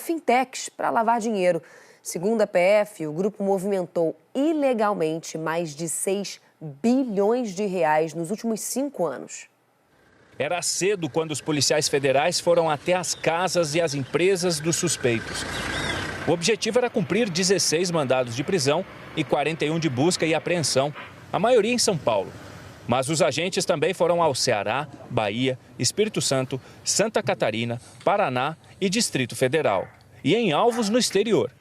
fintechs para lavar dinheiro. Segundo a PF, o grupo movimentou ilegalmente mais de 6 bilhões de reais nos últimos 5 anos. Era cedo quando os policiais federais foram até as casas e as empresas dos suspeitos. O objetivo era cumprir 16 mandados de prisão e 41 de busca e apreensão, a maioria em São Paulo. Mas os agentes também foram ao Ceará, Bahia, Espírito Santo, Santa Catarina, Paraná e Distrito Federal. E em alvos no exterior.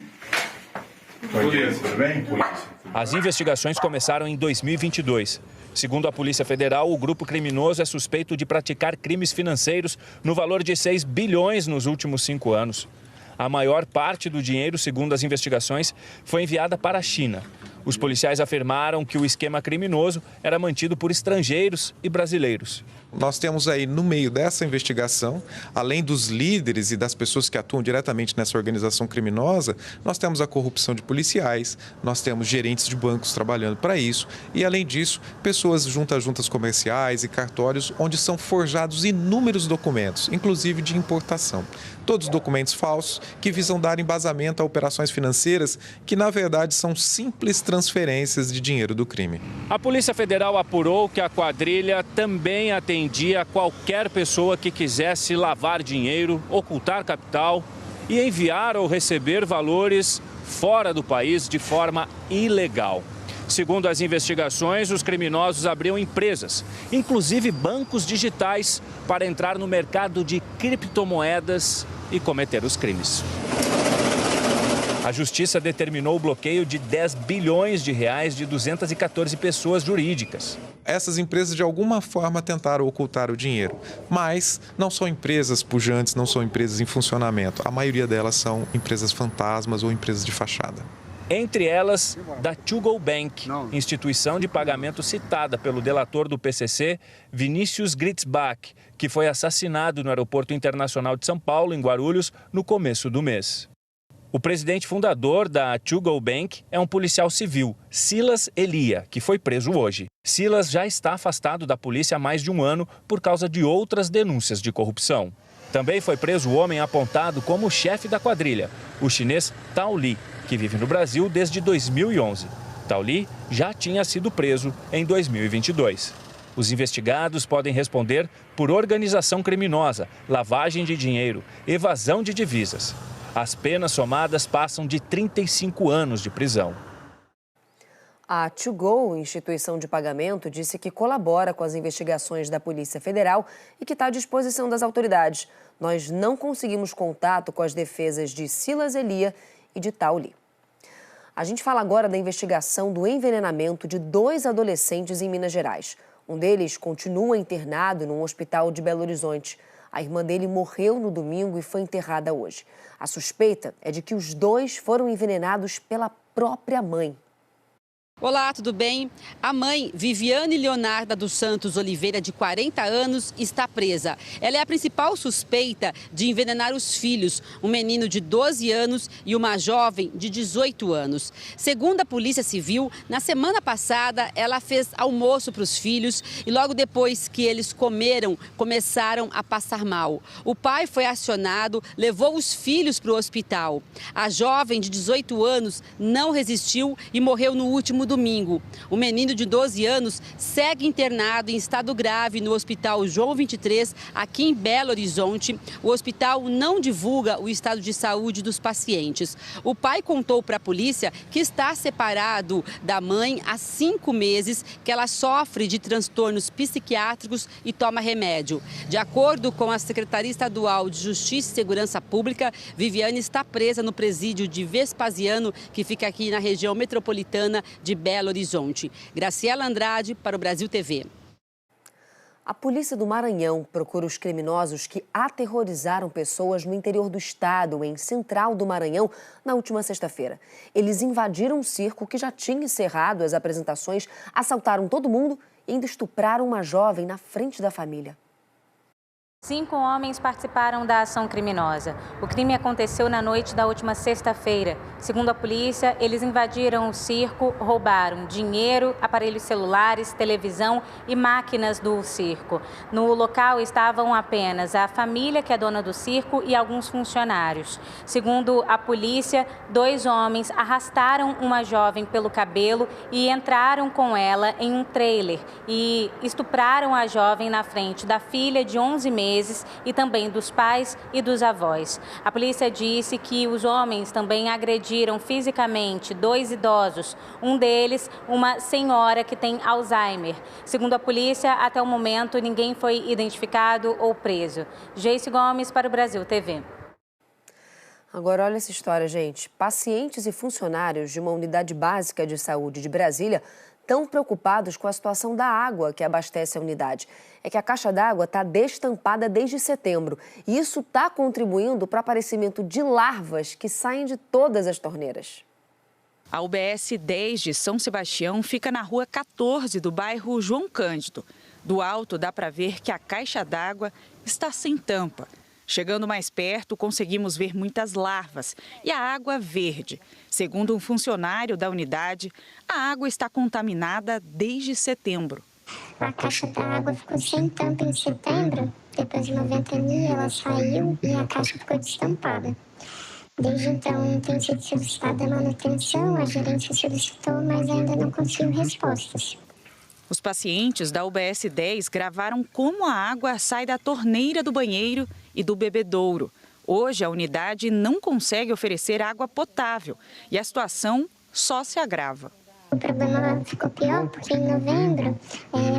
Polícia, tudo bem? Polícia. As investigações começaram em 2022. Segundo a Polícia Federal, o grupo criminoso é suspeito de praticar crimes financeiros no valor de 6 bilhões nos últimos 5 anos. A maior parte do dinheiro, segundo as investigações, foi enviada para a China. Os policiais afirmaram que o esquema criminoso era mantido por estrangeiros e brasileiros. Nós temos aí no meio dessa investigação, além dos líderes e das pessoas que atuam diretamente nessa organização criminosa, nós temos a corrupção de policiais, nós temos gerentes de bancos trabalhando para isso e, além disso, pessoas junto a juntas comerciais e cartórios onde são forjados inúmeros documentos, inclusive de importação. Todos documentos falsos que visam dar embasamento a operações financeiras que, na verdade, são simples transferências de dinheiro do crime. A Polícia Federal apurou que a quadrilha também atendia qualquer pessoa que quisesse lavar dinheiro, ocultar capital e enviar ou receber valores fora do país de forma ilegal. Segundo as investigações, os criminosos abriam empresas, inclusive bancos digitais, para entrar no mercado de criptomoedas e cometer os crimes. A Justiça determinou o bloqueio de 10 bilhões de reais de 214 pessoas jurídicas. Essas empresas, de alguma forma, tentaram ocultar o dinheiro, mas não são empresas pujantes, não são empresas em funcionamento. A maioria delas são empresas fantasmas ou empresas de fachada. Entre elas, da To Go Bank, instituição de pagamento citada pelo delator do PCC, Vinícius Gritzbach, que foi assassinado no Aeroporto Internacional de São Paulo, em Guarulhos, no começo do mês. O presidente fundador da To Go Bank é um policial civil, Silas Elia, que foi preso hoje. Silas já está afastado da polícia há mais de um ano por causa de outras denúncias de corrupção. Também foi preso o homem apontado como o chefe da quadrilha, o chinês Tao Li, que vive no Brasil desde 2011. Tao Li já tinha sido preso em 2022. Os investigados podem responder por organização criminosa, lavagem de dinheiro, evasão de divisas. As penas somadas passam de 35 anos de prisão. A To Go, instituição de pagamento, disse que colabora com as investigações da Polícia Federal e que está à disposição das autoridades. Nós não conseguimos contato com as defesas de Silas Elia e de Tao Li. A gente fala agora da investigação do envenenamento de 2 adolescentes em Minas Gerais. Um deles continua internado num hospital de Belo Horizonte. A irmã dele morreu no domingo e foi enterrada hoje. A suspeita é de que os 2 foram envenenados pela própria mãe. Olá, tudo bem? A mãe, Viviane Leonarda dos Santos Oliveira, de 40 anos, está presa. Ela é a principal suspeita de envenenar os filhos, um menino de 12 anos e uma jovem de 18 anos. Segundo a Polícia Civil, na semana passada, ela fez almoço para os filhos e logo depois que eles comeram, começaram a passar mal. O pai foi acionado, levou os filhos para o hospital. A jovem de 18 anos não resistiu e morreu no último domingo. O menino de 12 anos segue internado em estado grave no Hospital João 23, aqui em Belo Horizonte. O hospital não divulga o estado de saúde dos pacientes. O pai contou para a polícia que está separado da mãe há 5 meses, que ela sofre de transtornos psiquiátricos e toma remédio. De acordo com a Secretaria Estadual de Justiça e Segurança Pública, Viviane está presa no presídio de Vespasiano, que fica aqui na região metropolitana de Belo Horizonte. Graciela Andrade para o Brasil TV. A polícia do Maranhão procura os criminosos que aterrorizaram pessoas no interior do estado, em Central do Maranhão, na última sexta-feira. Eles invadiram um circo que já tinha encerrado as apresentações, assaltaram todo mundo e ainda estupraram uma jovem na frente da família. 5 homens participaram da ação criminosa. O crime aconteceu na noite da última sexta-feira. Segundo a polícia, eles invadiram o circo, roubaram dinheiro, aparelhos celulares, televisão e máquinas do circo. No local estavam apenas a família, que é dona do circo, e alguns funcionários. Segundo a polícia, 2 homens arrastaram uma jovem pelo cabelo e entraram com ela em um trailer e estupraram a jovem na frente da filha de 11 meses e também dos pais e dos avós. A polícia disse que os homens também agrediram fisicamente 2 idosos, um deles uma senhora que tem Alzheimer. Segundo a polícia, até o momento ninguém foi identificado ou preso. Geice Gomes para o Brasil TV. Agora olha essa história, gente. Pacientes e funcionários de uma unidade básica de saúde de Brasília estão preocupados com a situação da água que abastece a unidade. É que a caixa d'água está destampada desde setembro. E isso está contribuindo para o aparecimento de larvas que saem de todas as torneiras. A UBS 10 de São Sebastião fica na rua 14 do bairro João Cândido. Do alto dá para ver que a caixa d'água está sem tampa. Chegando mais perto, conseguimos ver muitas larvas e a água verde. Segundo um funcionário da unidade, a água está contaminada desde setembro. A caixa d'água ficou sem tampa em setembro. Depois de uma ventania, ela saiu e a caixa ficou destampada. Desde então, tem sido solicitada a manutenção, a gerência solicitou, mas ainda não conseguiu respostas. Os pacientes da UBS 10 gravaram como a água sai da torneira do banheiro e do bebedouro. Hoje, a unidade não consegue oferecer água potável e a situação só se agrava. O problema ficou pior porque em novembro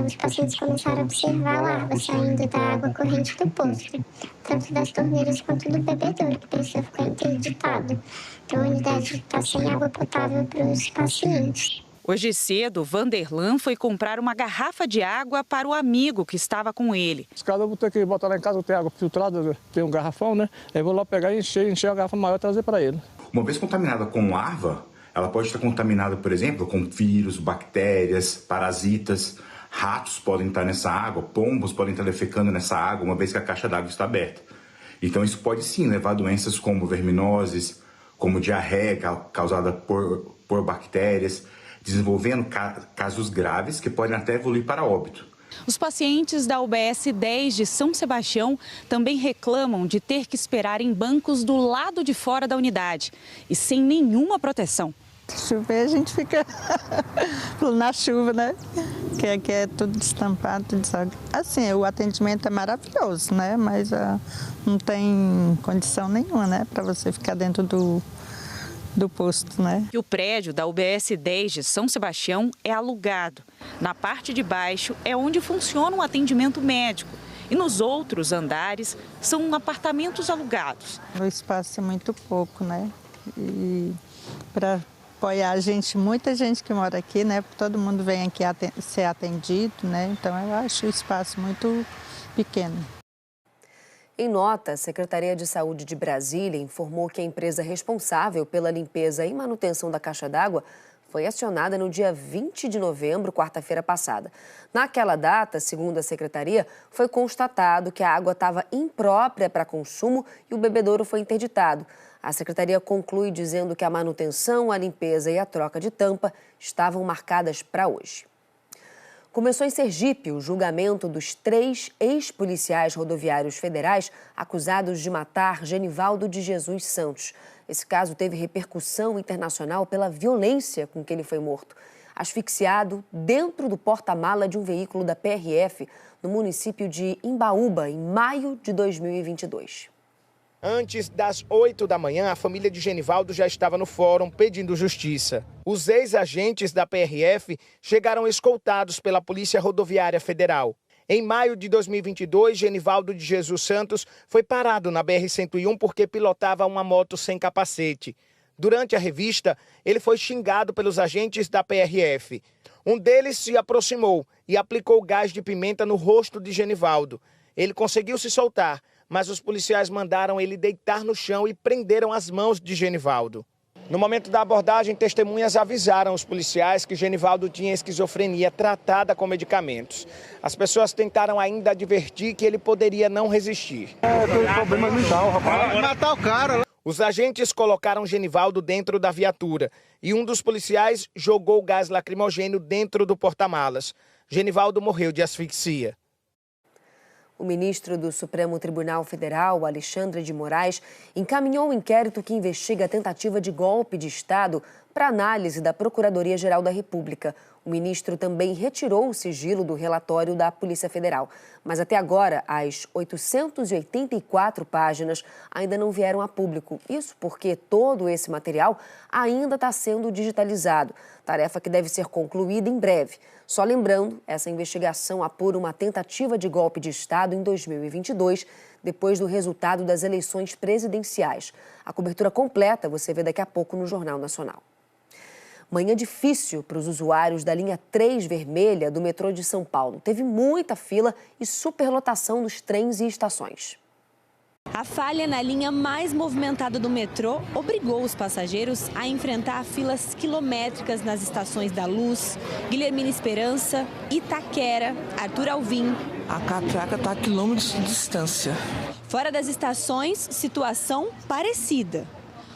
os pacientes começaram a observar larvas saindo da água corrente do poço, tanto das torneiras quanto do bebedouro, que precisa ficar interditado. Então a unidade está sem água potável para os pacientes. Hoje cedo, Vanderlan foi comprar uma garrafa de água para o amigo que estava com ele. Os caras vão ter que botar lá em casa, tem água filtrada, tem um garrafão, né? Aí eu vou lá pegar e encher a garrafa maior e trazer para ele. Uma vez contaminada com larva, ela pode estar contaminada, por exemplo, com vírus, bactérias, parasitas. Ratos podem estar nessa água, pombos podem estar defecando nessa água, uma vez que a caixa d'água está aberta. Então isso pode sim levar a doenças como verminoses, como diarreia causada por bactérias, desenvolvendo casos graves que podem até evoluir para óbito. Os pacientes da UBS 10 de São Sebastião também reclamam de ter que esperar em bancos do lado de fora da unidade e sem nenhuma proteção. Se chover, a gente fica na chuva, né? Que aqui é tudo destampado, tudo sabe. Assim, o atendimento é maravilhoso, né? Mas não tem condição nenhuma, né? Para você ficar dentro do posto, né? E o prédio da UBS 10 de São Sebastião é alugado. Na parte de baixo é onde funciona um atendimento médico. E nos outros andares são apartamentos alugados. O espaço é muito pouco, né? E para apoiar a gente, muita gente que mora aqui, né? Todo mundo vem aqui ser atendido, né? Então eu acho o espaço muito pequeno. Em nota, a Secretaria de Saúde de Brasília informou que a empresa responsável pela limpeza e manutenção da caixa d'água foi acionada no dia 20 de novembro, quarta-feira passada. Naquela data, segundo a Secretaria, foi constatado que a água estava imprópria para consumo e o bebedouro foi interditado. A Secretaria conclui dizendo que a manutenção, a limpeza e a troca de tampa estavam marcadas para hoje. Começou em Sergipe o julgamento dos 3 ex-policiais rodoviários federais acusados de matar Genivaldo de Jesus Santos. Esse caso teve repercussão internacional pela violência com que ele foi morto, asfixiado dentro do porta-mala de um veículo da PRF no município de Imbaúba, em maio de 2022. Antes das 8 da manhã, a família de Genivaldo já estava no fórum pedindo justiça. Os ex-agentes da PRF chegaram escoltados pela Polícia Rodoviária Federal. Em maio de 2022, Genivaldo de Jesus Santos foi parado na BR-101 porque pilotava uma moto sem capacete. Durante a revista, ele foi xingado pelos agentes da PRF. Um deles se aproximou e aplicou gás de pimenta no rosto de Genivaldo. Ele conseguiu se soltar, mas os policiais mandaram ele deitar no chão e prenderam as mãos de Genivaldo. No momento da abordagem, testemunhas avisaram os policiais que Genivaldo tinha esquizofrenia tratada com medicamentos. As pessoas tentaram ainda advertir que ele poderia não resistir. Tem problema mental, rapaz. Vai matar o cara. Os agentes colocaram Genivaldo dentro da viatura e um dos policiais jogou gás lacrimogêneo dentro do porta-malas. Genivaldo morreu de asfixia. O ministro do Supremo Tribunal Federal, Alexandre de Moraes, encaminhou um inquérito que investiga a tentativa de golpe de Estado para análise da Procuradoria-Geral da República. O ministro também retirou o sigilo do relatório da Polícia Federal. Mas até agora, as 884 páginas ainda não vieram a público. Isso porque todo esse material ainda está sendo digitalizado. Tarefa que deve ser concluída em breve. Só lembrando, essa investigação apura uma tentativa de golpe de Estado em 2022, depois do resultado das eleições presidenciais. A cobertura completa você vê daqui a pouco no Jornal Nacional. Manhã difícil para os usuários da linha 3 vermelha do metrô de São Paulo. Teve muita fila e superlotação nos trens e estações. A falha na linha mais movimentada do metrô obrigou os passageiros a enfrentar filas quilométricas nas estações da Luz, Guilhermina Esperança, Itaquera, Arthur Alvim. A catraca está a quilômetros de distância. Fora das estações, situação parecida.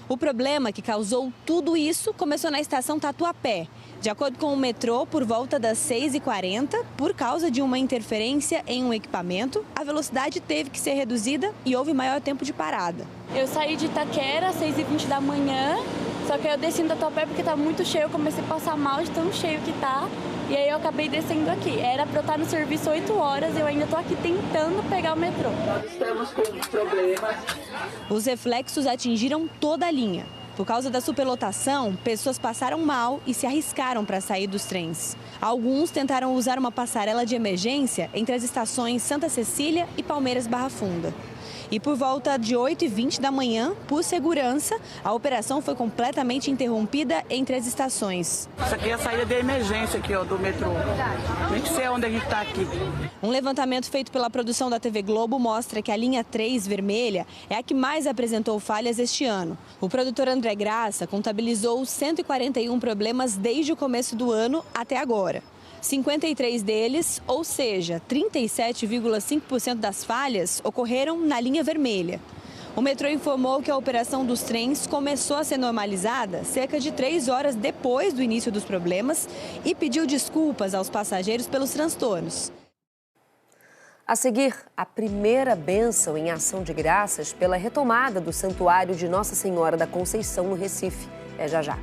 O problema que causou tudo isso começou na estação Tatuapé. De acordo com o metrô, por volta das 6h40, por causa de uma interferência em um equipamento, a velocidade teve que ser reduzida e houve maior tempo de parada. Eu saí de Itaquera às 6h20 da manhã, só que eu desci no Tatuapé porque tá muito cheio, eu comecei a passar mal de tão cheio que tá. E aí eu acabei descendo aqui. Era para eu estar no serviço 8 horas, eu ainda tô aqui tentando pegar o metrô. Nós estamos com problemas. Os reflexos atingiram toda a linha. Por causa da superlotação, pessoas passaram mal e se arriscaram para sair dos trens. Alguns tentaram usar uma passarela de emergência entre as estações Santa Cecília e Palmeiras Barra Funda. E por volta de 8h20 da manhã, por segurança, a operação foi completamente interrompida entre as estações. Isso aqui é a saída de emergência aqui, ó, do metrô. Nem sei onde a gente está aqui. Um levantamento feito pela produção da TV Globo mostra que a linha 3 vermelha é a que mais apresentou falhas este ano. O produtor André Graça contabilizou 141 problemas desde o começo do ano até agora. 53 deles, ou seja, 37,5% das falhas, ocorreram na linha vermelha. O metrô informou que a operação dos trens começou a ser normalizada cerca de 3 horas depois do início dos problemas e pediu desculpas aos passageiros pelos transtornos. A seguir, a primeira bênção em ação de graças pela retomada do Santuário de Nossa Senhora da Conceição no Recife. É já já.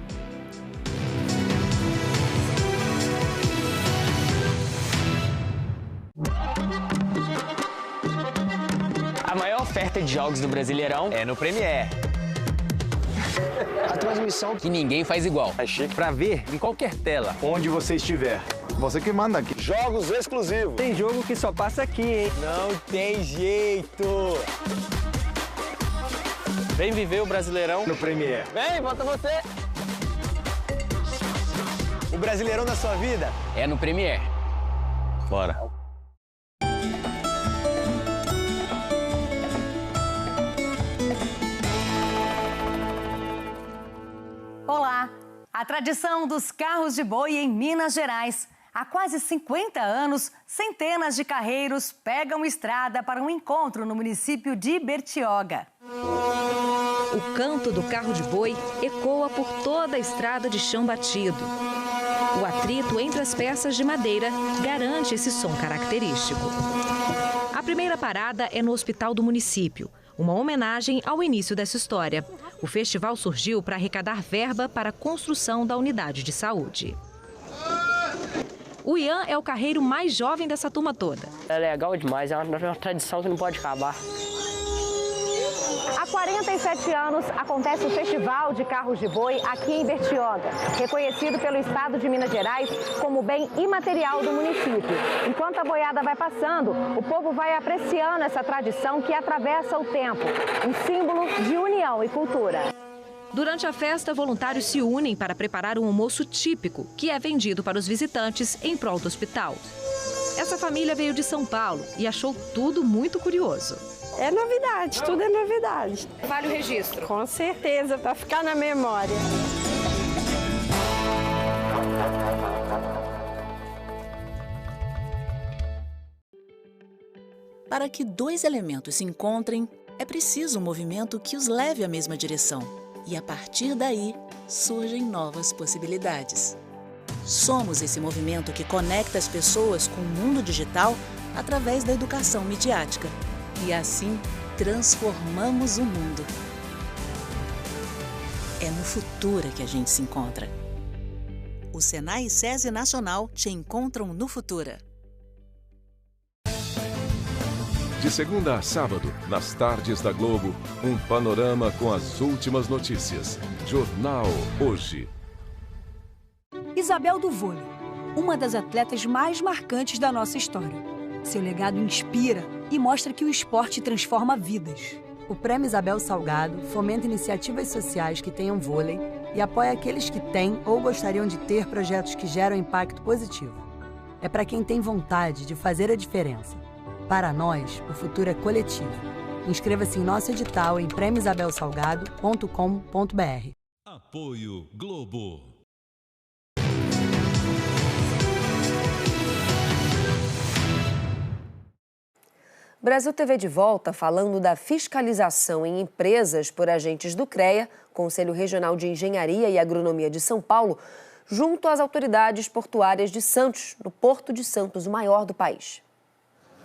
A maior oferta de jogos do Brasileirão é no Premiere. A transmissão que ninguém faz igual. É chique pra ver em qualquer tela. onde você estiver. Você que manda aqui. Jogos exclusivos. Tem jogo que só passa aqui, hein? Não tem jeito. Vem viver o Brasileirão no Premiere. Vem, volta você. O Brasileirão da sua vida é no Premiere. Bora. Olá! A tradição dos carros de boi em Minas Gerais. Há quase 50 anos, centenas de carreiros pegam estrada para um encontro no município de Bertioga. O canto do carro de boi ecoa por toda a estrada de chão batido. O atrito entre as peças de madeira garante esse som característico. A primeira parada é no hospital do município, uma homenagem ao início dessa história. O festival surgiu para arrecadar verba para a construção da unidade de saúde. O Ian é o carreiro mais jovem dessa turma toda. É legal demais, é uma tradição que não pode acabar. Há 47 anos acontece o Festival de Carros de Boi aqui em Bertioga, reconhecido pelo Estado de Minas Gerais como bem imaterial do município. Enquanto a boiada vai passando, o povo vai apreciando essa tradição que atravessa o tempo, um símbolo de união e cultura. Durante a festa, voluntários se unem para preparar um almoço típico, que é vendido para os visitantes em prol do hospital. Essa família veio de São Paulo e achou tudo muito curioso. É novidade, tudo é novidade. Vale o registro? Com certeza, para ficar na memória. Para que dois elementos se encontrem, é preciso um movimento que os leve à mesma direção. E a partir daí, surgem novas possibilidades. Somos esse movimento que conecta as pessoas com o mundo digital através da educação midiática. E assim, transformamos o mundo. É no Futura que a gente se encontra. O Senai e SESI Nacional te encontram no Futura. De segunda a sábado, nas tardes da Globo, um panorama com as últimas notícias. Jornal Hoje. Isabel do vôlei, uma das atletas mais marcantes da nossa história. Seu legado inspira e mostra que o esporte transforma vidas. O Prêmio Isabel Salgado fomenta iniciativas sociais que tenham vôlei e apoia aqueles que têm ou gostariam de ter projetos que geram impacto positivo. É para quem tem vontade de fazer a diferença. Para nós, o futuro é coletivo. Inscreva-se em nosso edital em premioisabelsalgado.com.br. Apoio Globo. Brasil TV de volta falando da fiscalização em empresas por agentes do CREA, Conselho Regional de Engenharia e Agronomia de São Paulo, junto às autoridades portuárias de Santos, no Porto de Santos, o maior do país.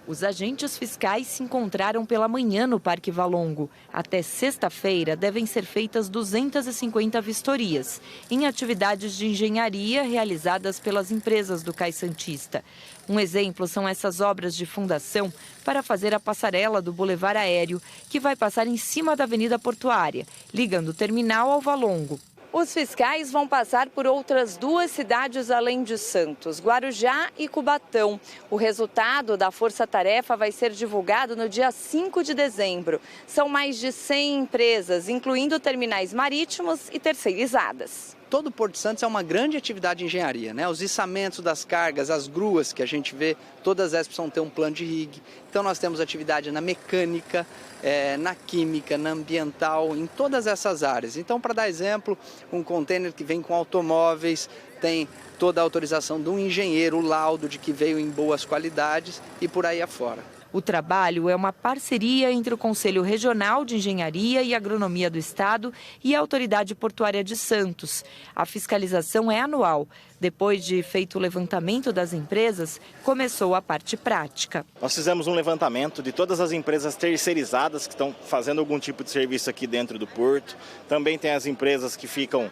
Os agentes fiscais se encontraram pela manhã no Parque Valongo. Até sexta-feira devem ser feitas 250 vistorias em atividades de engenharia realizadas pelas empresas do Cais Santista. Um exemplo são essas obras de fundação para fazer a passarela do Boulevard Aéreo, que vai passar em cima da Avenida Portuária, ligando o terminal ao Valongo. Os fiscais vão passar por outras duas cidades além de Santos, Guarujá e Cubatão. O resultado da força-tarefa vai ser divulgado no dia 5 de dezembro. São mais de 100 empresas, incluindo terminais marítimos e terceirizadas. Todo o Porto de Santos é uma grande atividade de engenharia, né? Os içamentos das cargas, as gruas que a gente vê, todas elas precisam ter um plano de rig. Então nós temos atividade na mecânica, na química, na ambiental, em todas essas áreas. Então, para dar exemplo, um container que vem com automóveis, tem toda a autorização de um engenheiro, o laudo de que veio em boas qualidades e por aí afora. O trabalho é uma parceria entre o Conselho Regional de Engenharia e Agronomia do Estado e a Autoridade Portuária de Santos. A fiscalização é anual. Depois de feito o levantamento das empresas, começou a parte prática. Nós fizemos um levantamento de todas as empresas terceirizadas que estão fazendo algum tipo de serviço aqui dentro do porto. Também tem as empresas que ficam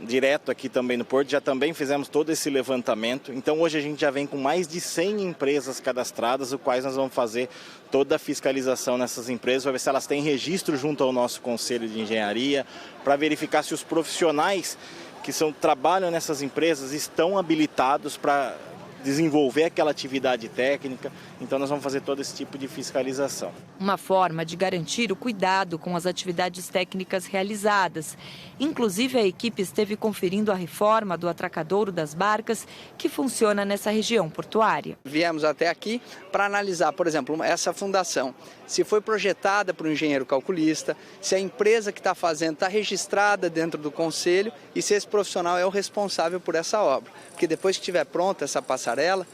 direto aqui também no Porto, já também fizemos todo esse levantamento. Então hoje a gente já vem com mais de 100 empresas cadastradas, o quais nós vamos fazer toda a fiscalização nessas empresas, para ver se elas têm registro junto ao nosso Conselho de Engenharia, para verificar se os profissionais que trabalham nessas empresas estão habilitados para desenvolver aquela atividade técnica. Então nós vamos fazer todo esse tipo de fiscalização. Uma forma de garantir o cuidado com as atividades técnicas realizadas. Inclusive, a equipe esteve conferindo a reforma do atracadouro das barcas que funciona nessa região portuária. Viemos até aqui para analisar, por exemplo, essa fundação. Se foi projetada por um engenheiro calculista, se a empresa que está fazendo está registrada dentro do conselho e se esse profissional é o responsável por essa obra. Porque depois que estiver pronta essa passarela,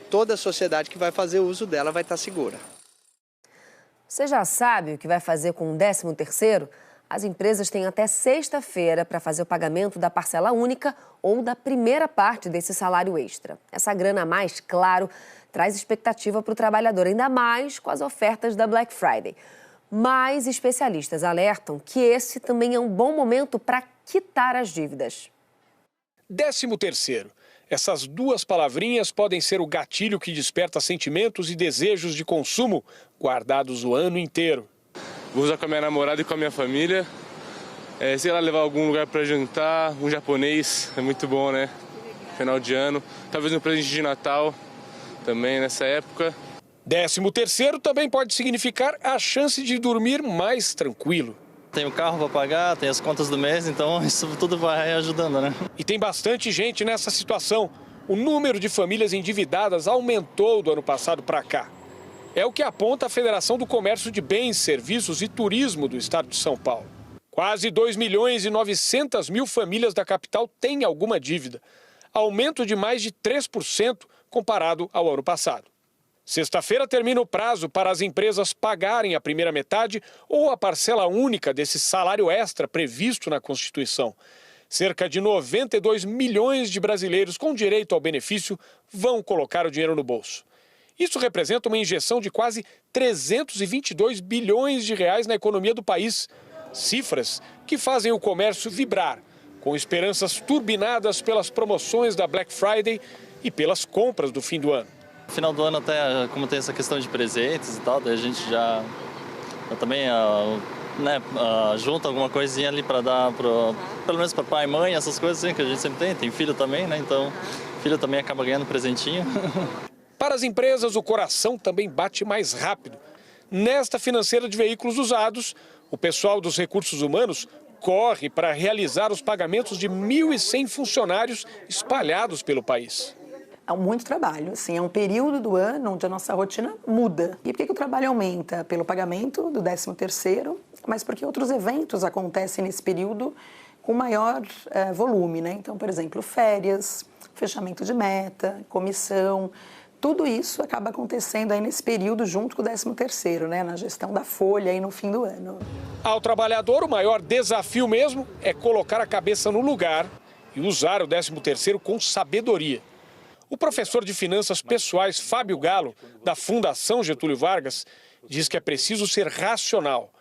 toda a sociedade que vai fazer uso dela vai estar segura. Você já sabe o que vai fazer com o 13º? As empresas têm até sexta-feira para fazer o pagamento da parcela única ou da primeira parte desse salário extra. Essa grana a mais, claro, traz expectativa para o trabalhador, ainda mais com as ofertas da Black Friday. Mas especialistas alertam que esse também é um bom momento para quitar as dívidas. 13º. Essas duas palavrinhas podem ser o gatilho que desperta sentimentos e desejos de consumo guardados o ano inteiro. Vou usar com a minha namorada e com a minha família. Sei lá, levar algum lugar para jantar, um japonês, é muito bom, né? Final de ano. Talvez um presente de Natal também nessa época. 13º também pode significar a chance de dormir mais tranquilo. Tem o carro para pagar, tem as contas do mês, então isso tudo vai ajudando, né? E tem bastante gente nessa situação. O número de famílias endividadas aumentou do ano passado para cá. É o que aponta a Federação do Comércio de Bens, Serviços e Turismo do Estado de São Paulo. Quase 2.900.000 famílias da capital têm alguma dívida, aumento de mais de 3% comparado ao ano passado. Sexta-feira termina o prazo para as empresas pagarem a primeira metade ou a parcela única desse salário extra previsto na Constituição. Cerca de 92 milhões de brasileiros com direito ao benefício vão colocar o dinheiro no bolso. Isso representa uma injeção de quase 322 bilhões de reais na economia do país. Cifras que fazem o comércio vibrar, com esperanças turbinadas pelas promoções da Black Friday e pelas compras do fim do ano. No final do ano, até como tem essa questão de presentes e tal, daí a gente já também junta alguma coisinha ali para dar, pelo menos para pai e mãe, essas coisas assim, que a gente sempre tem filho também, né? Então, filho também acaba ganhando presentinho. Para as empresas, o coração também bate mais rápido. Nesta financeira de veículos usados, o pessoal dos recursos humanos corre para realizar os pagamentos de 1.100 funcionários espalhados pelo país. É muito trabalho, assim, é um período do ano onde a nossa rotina muda. E por que o trabalho aumenta? Pelo pagamento do 13º, mas porque outros eventos acontecem nesse período com maior volume, né? Então, por exemplo, férias, fechamento de meta, comissão, tudo isso acaba acontecendo aí nesse período junto com o 13º, né? Na gestão da folha aí no fim do ano. Ao trabalhador, o maior desafio mesmo é colocar a cabeça no lugar e usar o 13º com sabedoria. O professor de Finanças Pessoais, Fábio Galo, da Fundação Getúlio Vargas, diz que é preciso ser racional.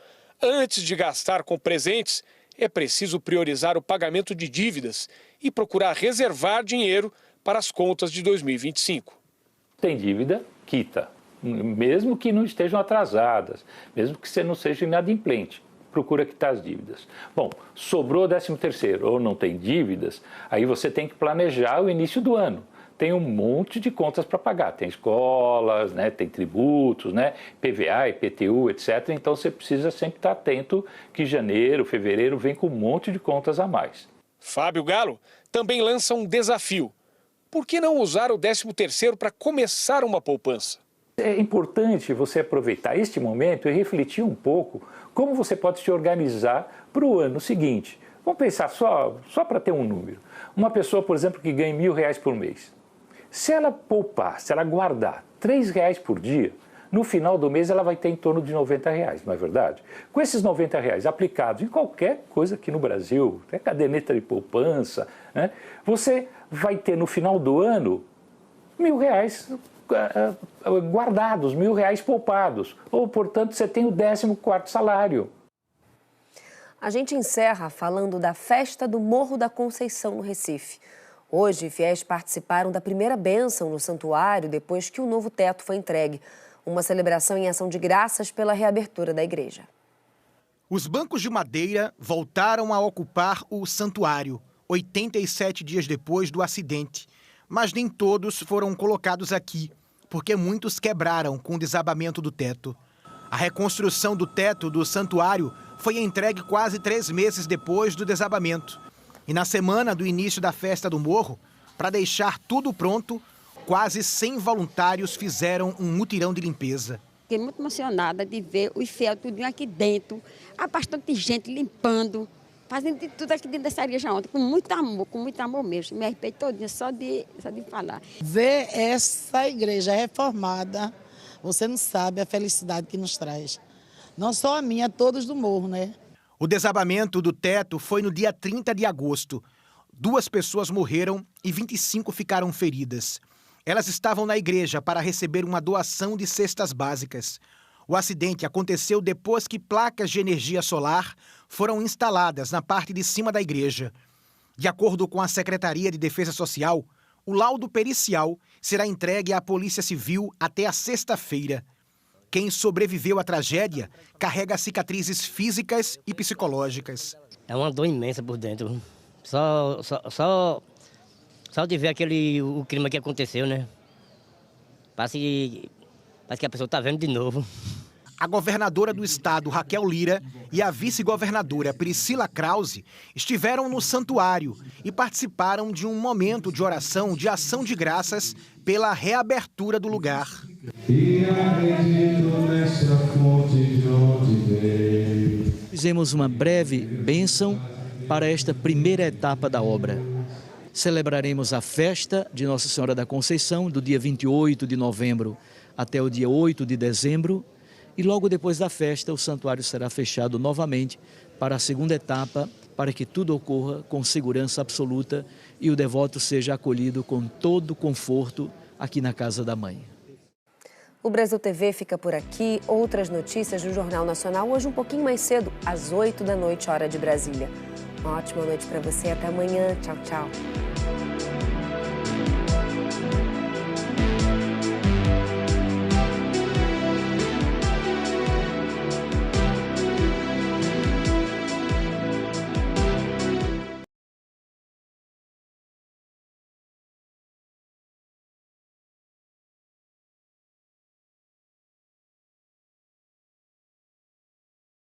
Antes de gastar com presentes, é preciso priorizar o pagamento de dívidas e procurar reservar dinheiro para as contas de 2025. Tem dívida, quita, mesmo que não estejam atrasadas, mesmo que você não seja inadimplente. Procura quitar as dívidas. Bom, sobrou 13º ou não tem dívidas, aí você tem que planejar o início do ano. Tem um monte de contas para pagar, tem escolas, né, tem tributos, né, PVA, IPTU, etc. Então você precisa sempre estar atento que janeiro, fevereiro vem com um monte de contas a mais. Fábio Galo também lança um desafio. Por que não usar o 13º para começar uma poupança? É importante você aproveitar este momento e refletir um pouco como você pode se organizar para o ano seguinte. Vamos pensar só para ter um número. Uma pessoa, por exemplo, que ganha R$1.000 por mês. Se ela poupar, se ela guardar R$3 por dia, no final do mês ela vai ter em torno de R$90, não é verdade? Com esses R$90 aplicados em qualquer coisa aqui no Brasil, até caderneta de poupança, né, você vai ter no final do ano R$1.000 guardados, R$1.000 poupados. Ou, portanto, você tem o 14º salário. A gente encerra falando da festa do Morro da Conceição, no Recife. Hoje, fiéis participaram da primeira bênção no santuário depois que o novo teto foi entregue. Uma celebração em ação de graças pela reabertura da igreja. Os bancos de madeira voltaram a ocupar o santuário, 87 dias depois do acidente. Mas nem todos foram colocados aqui, porque muitos quebraram com o desabamento do teto. A reconstrução do teto do santuário foi entregue quase 3 meses depois do desabamento. E na semana do início da festa do Morro, para deixar tudo pronto, quase 100 voluntários fizeram um mutirão de limpeza. Fiquei muito emocionada de ver os fiéis tudinho aqui dentro, há bastante gente limpando, fazendo de tudo aqui dentro dessa igreja ontem, com muito amor mesmo. Me arrepei todinha só de falar. Ver essa igreja reformada, você não sabe a felicidade que nos traz. Não só a minha, todos do Morro, né? O desabamento do teto foi no dia 30 de agosto. 2 pessoas morreram e 25 ficaram feridas. Elas estavam na igreja para receber uma doação de cestas básicas. O acidente aconteceu depois que placas de energia solar foram instaladas na parte de cima da igreja. De acordo com a Secretaria de Defesa Social, o laudo pericial será entregue à Polícia Civil até a sexta-feira. Quem sobreviveu à tragédia carrega cicatrizes físicas e psicológicas. É uma dor imensa por dentro. Só de ver o crime que aconteceu, né? Parece que a pessoa está vendo de novo. A governadora do estado, Raquel Lira, e a vice-governadora Priscila Krause estiveram no santuário e participaram de um momento de oração de ação de graças pela reabertura do lugar. E acredito nesta fonte de onde veio. Fizemos uma breve bênção para esta primeira etapa da obra. Celebraremos a festa de Nossa Senhora da Conceição do dia 28 de novembro até o dia 8 de dezembro e logo depois da festa o santuário será fechado novamente para a segunda etapa, para que tudo ocorra com segurança absoluta e o devoto seja acolhido com todo conforto aqui na Casa da Mãe. O Brasil TV fica por aqui. Outras notícias do Jornal Nacional hoje um pouquinho mais cedo, às 8 da noite, hora de Brasília. Uma ótima noite para você. Até amanhã. Tchau, tchau.